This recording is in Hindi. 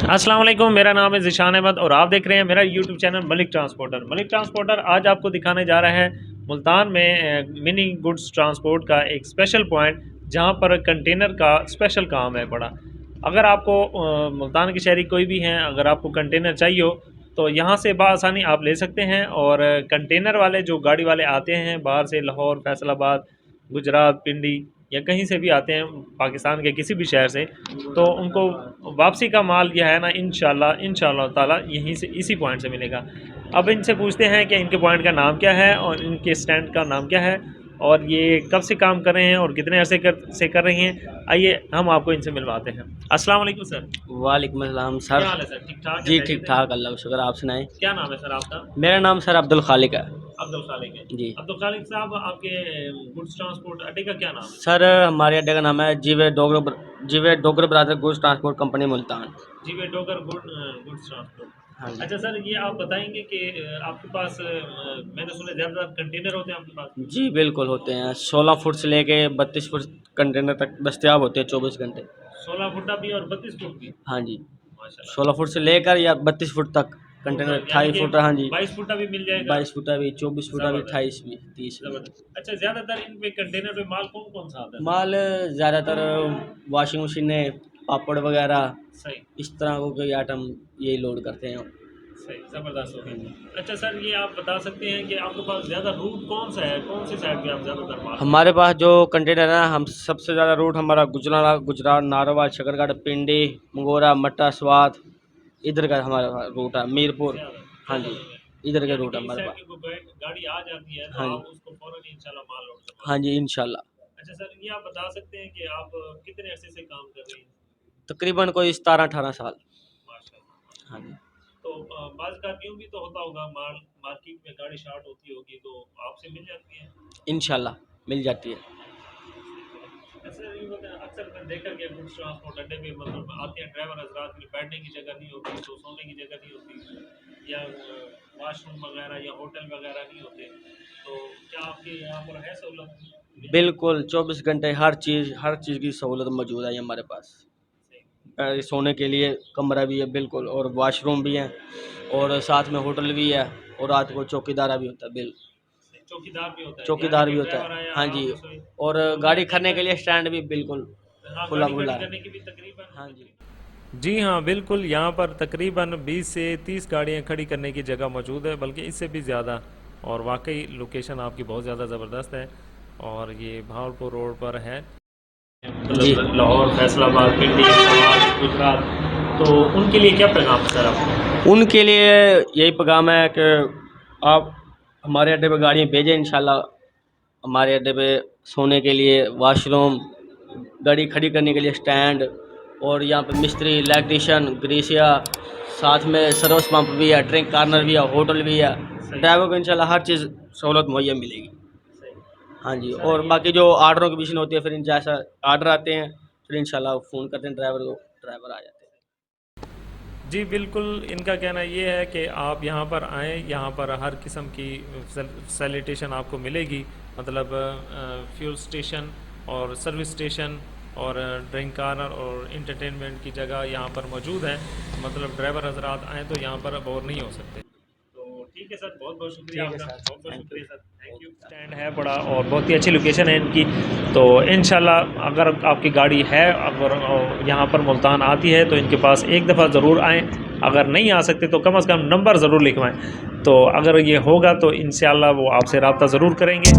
अस्सलाम वालेकुम, मेरा नाम है ज़िशान अहमद और आप देख रहे हैं मेरा YouTube channel Malik transporter. Malik transporter आज आपको दिखाने जा रहा है मुल्तान में मिनी गुड्स ट्रांसपोर्ट का एक स्पेशल पॉइंट, जहां पर कंटेनर का स्पेशल काम है बड़ा। अगर आपको मुल्तान के शहरी कोई भी हैं, अगर आपको कंटेनर चाहिए हो तो यहाँ से बआसानी आप ले सकते हैं। और कंटेनर वाले जो गाड़ी वाले आते हैं बाहर से, लाहौर, फैसलाबाद, गुजरात, पिंडी या कहीं से भी आते हैं पाकिस्तान के किसी भी शहर से, तो उनको वापसी का माल यह है ना इंशाल्लाह ताला यहीं से, इसी पॉइंट से मिलेगा। अब इनसे पूछते हैं कि इनके पॉइंट का नाम क्या है और इनके स्टैंड का नाम क्या है और ये कब से काम कर रहे हैं और कितने अरसे से कर रही हैं। आइए हम आपको इनसे मिलवाते हैं। अस्सलाम वालेकुम सर। वालेकुम अस्सलाम सर। क्या हाल है सर? ठीक ठाक? जी ठीक ठाक, अल्लाह का शुक्र। आप सुनाएं। क्या नाम है सर आपका? मेरा नाम सर अब्दुल खालिक है। अब्दुल खालिक है जी। अब्दुल खालिक साहब, आपके गुड्स ट्रांसपोर्ट अड्डे का क्या नाम है? सर हमारे अड्डे का नाम है जीवे Dogar brother goods transport company Multan. जीवे डोगर गुड्स ट्रांसपोर्ट। हाँ जी। अच्छा सर, ये आप बताएंगे कि आपके पास मैंने सुना ज़्यादातर कंटेनर होते हैं आपके पास? जी बिल्कुल होते हैं। 16 फुट से लेके 32 फुट कंटेनर तक दस्तियाब होते हैं 24 घंटे। 16 फुटा भी और 32 फुट भी? हाँ जी, माशाल्लाह। 16 फुट से लेकर या 32 फुट तक कंटेनर। 28 फुट, हाँ जी, 22 फुटा भी मिल जाएगा? 22 फुटा भी, 24 फुटा भी, 28 भी, 30 भी। जबरदस्त। अच्छा, ज़्यादातर इन पे कंटेनर पे माल कौन कौन सा आता है? माल ज़्यादातर वॉशिंग मशीनें, पापड़ वगैरह, सही इस तरह को कोई आइटम यही लोड करते हैं। सही, ज़बरदस्त हो गया। अच्छा सर, ये आप बता सकते हैं कि आपके पास ज़्यादा रूट कौन सा है, कौन सी साइड पे आप ज़्यादातर माल? हमारे पास जो कंटेनर है, हम सबसे ज़्यादा रूट हमारा गुजरात, नारोवाल, शकरगढ़, पिंडी, मंगोरा, मट्टा, स्वात, इधर का हमारा रूट है। मीरपुर, हाँ जी, इधर के रूट है हमारे पास। गाड़ी आ जाती है तो हाँ आप जी, उसको फौरन इंशाल्लाह माल लोड करवा। हाँ जी, इंशाल्लाह। अच्छा सर, ये आप बता सकते हैं कि आप कितने अरसे से काम कर रहे हैं? तकरीबन कोई 17-18 साल। माशाल्लाह। हाँ जी, तो बाज़ का यूँ भी तो होता होगा, मार्केट में गाड़ी शॉर्ट होती होगी तो आपसे मिल जाती है? इंशाल्लाह मिल जाती है। ऐसे नहीं होता है, अक्सर मैंने देखा कि गुड्स ट्रांसपोर्ट अड्डे पे मतलब आते हैं ड्राइवर हज़रात के लिए बैठने की जगह नहीं होती, तो सोने की जगह नहीं होती, या वॉशरूम वगैरह या होटल वगैरह नहीं होते, तो क्या आपके यहाँ पर है सहूलत? बिल्कुल 24 घंटे हर चीज़ की सहूलत मौजूद है हमारे पास। सोने के लिए कमरा भी है बिल्कुल, और वॉशरूम भी है, और साथ में होटल भी है, और रात को चौकीदार भी होता है। चौकीदार भी होता है? चौकीदार भी होता है, हाँ जी, और गाड़ी खड़ने के लिए स्टैंड भी बिल्कुल खुला खुला है। करने की भी तकरीबन? हाँ जी, जी हाँ, बिल्कुल, यहाँ पर तकरीबन 20 से 30 गाड़ियाँ खड़ी करने की जगह मौजूद है, बल्कि इससे भी ज़्यादा। और वाकई लोकेशन आपकी बहुत ज़्यादा ज़बरदस्त है और ये भावलपुर रोड पर है, जी। मतलब लाहौर, फैसलाबाद, पिंडी, गुजरात। तो उनके लिए क्या पैगाम है सर आपको? उनके लिए यही पैगाम है कि आप हमारे अड्डे पे गाड़ियाँ भेजें इंशाल्लाह। हमारे अड्डे पे सोने के लिए वॉशरूम, गाड़ी खड़ी करने के लिए स्टैंड, और यहाँ पे मिस्त्री, इलेक्ट्रीशियन, ग्रीसिया, साथ में सर्विस पंप भी है, ड्रिंक कॉर्नर भी है, होटल भी है। ड्राइवर को इंशाल्लाह हर चीज़ सहूलत मुहैया मिलेगी। हाँ जी, और बाकी जो ऑर्डरों की मिशन होती है, फिर इन जैसा ऑर्डर आते हैं फिर इंशाल्लाह फ़ोन करते हैं ड्राइवर को, ड्राइवर आ जाते हैं। जी बिल्कुल, इनका कहना ये है कि आप यहाँ पर आएँ, यहाँ पर हर किस्म की सैनिटेशन आपको मिलेगी, मतलब फ्यूल स्टेशन और सर्विस स्टेशन और ड्रिंक कॉर्नर और इंटरटेनमेंट की जगह यहाँ पर मौजूद है। मतलब ड्राइवर हजरात आएँ तो यहाँ पर बोर नहीं हो सकते। तो ठीक है सर, बहुत बहुत शुक्रिया आपका, बहुत बहुत शुक्रिया सर, थैंक यू। स्टैंड है बड़ा और बहुत ही अच्छी लोकेशन है इनकी। तो इंशाल्लाह अगर आपकी गाड़ी है, अगर यहाँ पर मुल्तान आती है तो इनके पास एक दफ़ा ज़रूर आएँ। अगर नहीं आ सकते तो कम से कम नंबर ज़रूर लिखवाएं। तो अगर ये होगा तो इंशाल्लाह वो आपसे रब्ता ज़रूर करेंगे।